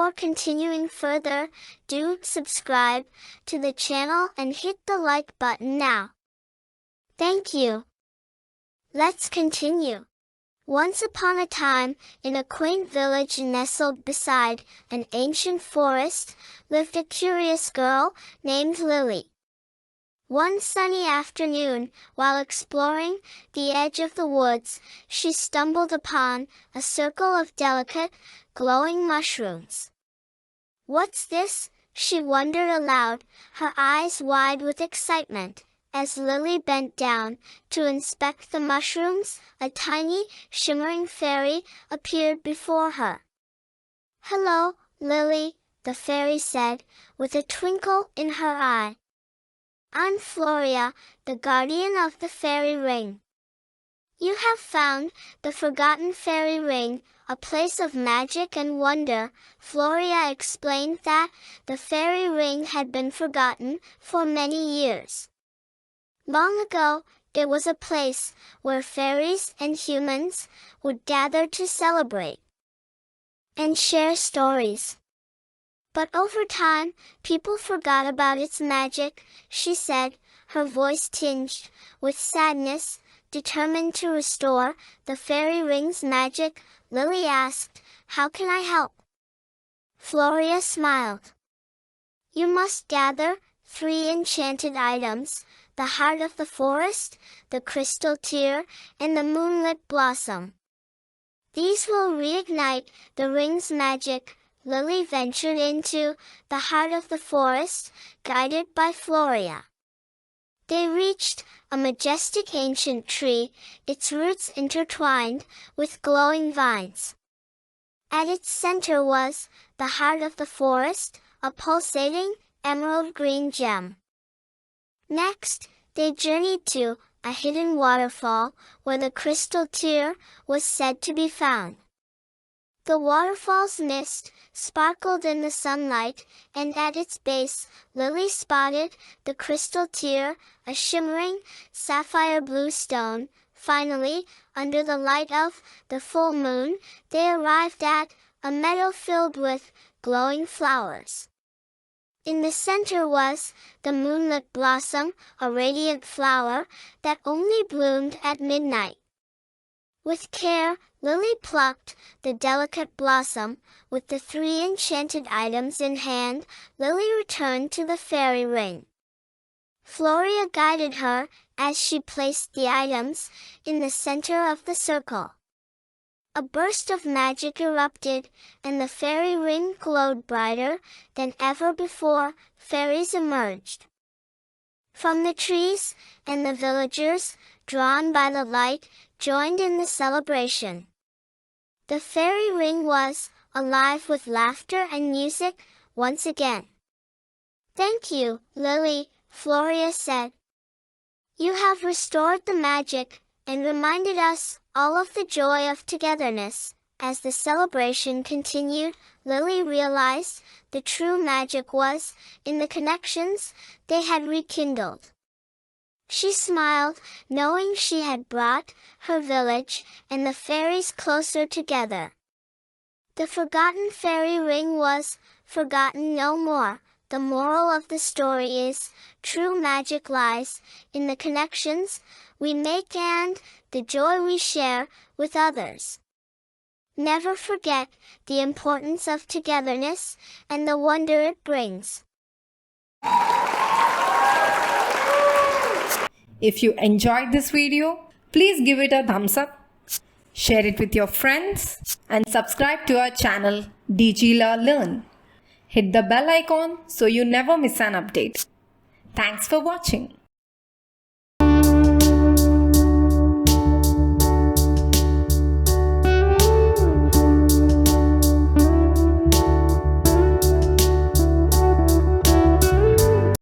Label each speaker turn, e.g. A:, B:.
A: Before continuing further, do subscribe to the channel and hit the like button now. Thank you. Let's continue. Once upon a time, in a quaint village nestled beside an ancient forest, lived a curious girl named Lily. One sunny afternoon, while exploring the edge of the woods, she stumbled upon a circle of delicate, glowing mushrooms. "What's this?" she wondered aloud, her eyes wide with excitement. As Lily bent down to inspect the mushrooms, a tiny, shimmering fairy appeared before her. "Hello, Lily," the fairy said, with a twinkle in her eye. "I'm Floria, the guardian of the fairy ring. You have found the forgotten fairy ring, a place of magic and wonder." Floria explained that the fairy ring had been forgotten for many years. Long ago, it was a place where fairies and humans would gather to celebrate and share stories. But over time, people forgot about its magic, she said, her voice tinged with sadness. Determined to restore the fairy ring's magic, Lily asked, "How can I help?" Floria smiled. "You must gather 3 enchanted items: the heart of the forest, the crystal tear, and the moonlit blossom. These will reignite the ring's magic." Lily ventured into the heart of the forest, guided by Floria. They reached a majestic ancient tree, its roots intertwined with glowing vines. At its center was the heart of the forest, a pulsating, emerald green gem. Next, they journeyed to a hidden waterfall, where the crystal tear was said to be found. The waterfall's mist sparkled in the sunlight, and at its base, Lily spotted the crystal tear, a shimmering, sapphire blue stone. Finally, under the light of the full moon, they arrived at a meadow filled with glowing flowers. In the center was the moonlit blossom, a radiant flower that only bloomed at midnight. With care, Lily plucked the delicate blossom. With the 3 enchanted items in hand, Lily returned to the fairy ring. Floria guided her as she placed the items in the center of the circle. A burst of magic erupted, and the fairy ring glowed brighter than ever before. Fairies emerged from the trees, and the villagers, drawn by the light, joined in the celebration. The fairy ring was alive with laughter and music once again. "Thank you, Lily," Floria said. "You have restored the magic and reminded us all of the joy of togetherness." As the celebration continued, Lily realized the true magic was in the connections they had rekindled. She smiled, knowing she had brought her village and the fairies closer together. The forgotten fairy ring was forgotten no more. The moral of the story is, true magic lies in the connections we make and the joy we share with others. Never forget the importance of togetherness and the wonder it brings.
B: If you enjoyed this video, please give it a thumbs up, share it with your friends, and subscribe to our channel DGLA Learn. Hit the bell icon so you never miss an update. Thanks for watching.